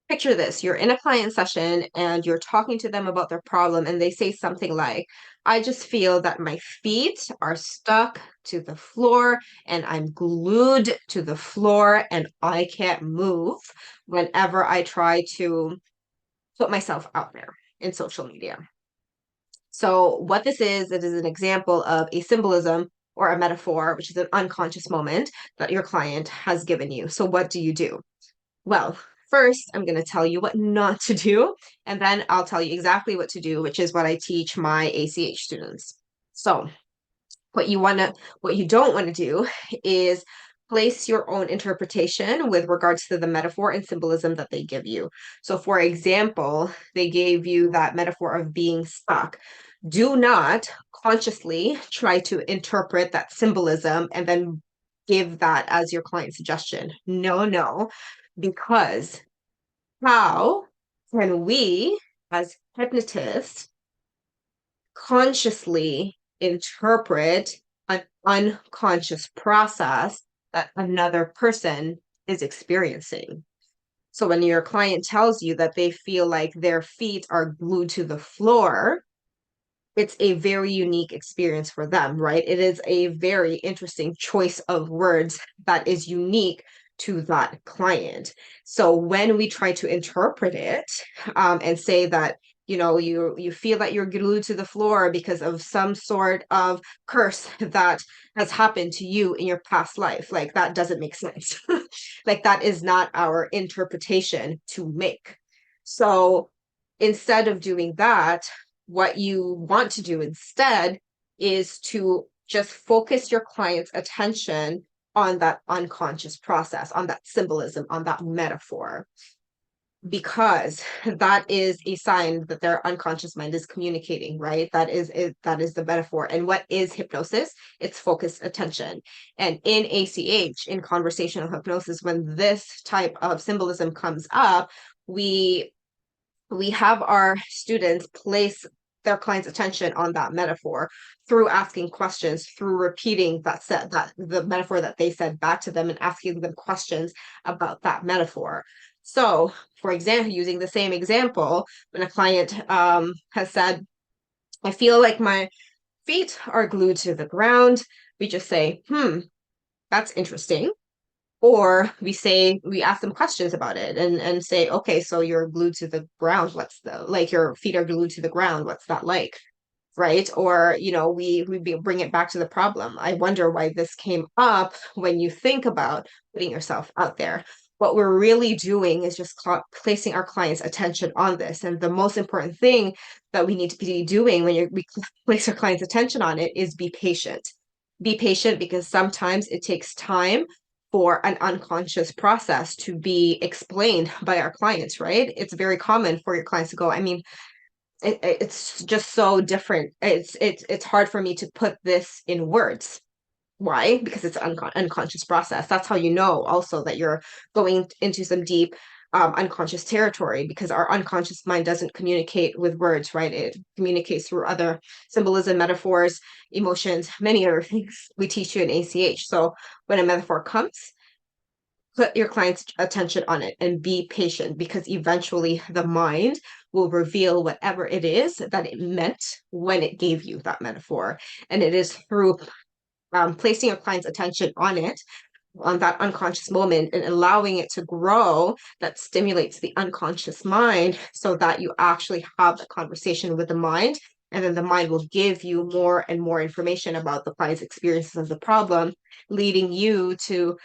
picture this, you're in a client session and you're talking to them about their problem, and they say something like, I just feel that my feet are stuck to the floor and I'm glued to the floor and I can't move whenever I try to put myself out there in social media. So, what this is, it is an example of a symbolism or a metaphor, which is an unconscious moment that your client has given you. So, what do you do? Well, first, I'm going to tell you what not to do, and then I'll tell you exactly what to do, which is what I teach my ACH students. So, what you don't want to do is place your own interpretation with regards to the metaphor and symbolism that they give you. So, for example, they gave you that metaphor of being stuck. Do not consciously try to interpret that symbolism and then give that as your client suggestion. No, no, because how can we, as hypnotists, consciously interpret an unconscious process that another person is experiencing? So when your client tells you that they feel like their feet are glued to the floor, it's a very unique experience for them, right? It is a very interesting choice of words that is unique to that client. So when we try to interpret it and say that, you feel that you're glued to the floor because of some sort of curse that has happened to you in your past life, like that doesn't make sense. Like that is not our interpretation to make. So instead of doing that, what you want to do instead is to just focus your client's attention on that unconscious process, on that symbolism, on that metaphor, because that is a sign that their unconscious mind is communicating, right? That is the metaphor. And what is hypnosis? It's focused attention. And in ACH, in conversational hypnosis, when this type of symbolism comes up, we have our students place their client's attention on that metaphor through asking questions, through repeating that the metaphor that they said back to them and asking them questions about that metaphor. So, for example, using the same example, when a client has said, I feel like my feet are glued to the ground, we just say, that's interesting. Or we ask them questions about it and say, okay, so you're glued to the ground. Like your feet are glued to the ground. What's that like? Right? Or, bring it back to the problem. I wonder why this came up when you think about putting yourself out there. What we're really doing is just placing our clients' attention on this. And the most important thing that we need to be doing when we place our clients' attention on it is be patient. Be patient because sometimes it takes time for an unconscious process to be explained by our clients, right? It's very common for your clients to go, I mean, it's just so different. It's hard for me to put this in words. Why? Because it's an unconscious process. That's how you know also that you're going into some deep unconscious territory, because our unconscious mind doesn't communicate with words, right? It communicates through other symbolism, metaphors, emotions, many other things we teach you in ACH. So when a metaphor comes, put your client's attention on it and be patient, because eventually the mind will reveal whatever it is that it meant when it gave you that metaphor. And it is through placing your client's attention on it, on that unconscious moment, and allowing it to grow, that stimulates the unconscious mind so that you actually have the conversation with the mind. And then the mind will give you more and more information about the client's experiences of the problem, leading you to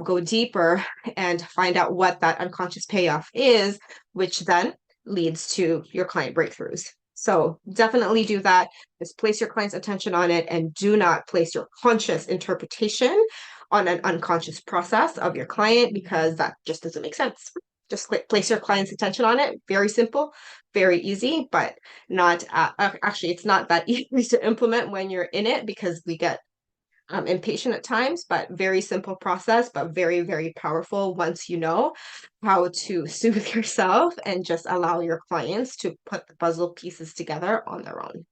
go deeper and find out what that unconscious payoff is, which then leads to your client breakthroughs. So definitely do that. Just place your client's attention on it and do not place your conscious interpretation on an unconscious process of your client, because that just doesn't make sense. Just place your client's attention on it. Very simple, very easy, but not actually, it's not that easy to implement when you're in it, because we get impatient at times, but very simple process, but very, very powerful once you know how to soothe yourself and just allow your clients to put the puzzle pieces together on their own.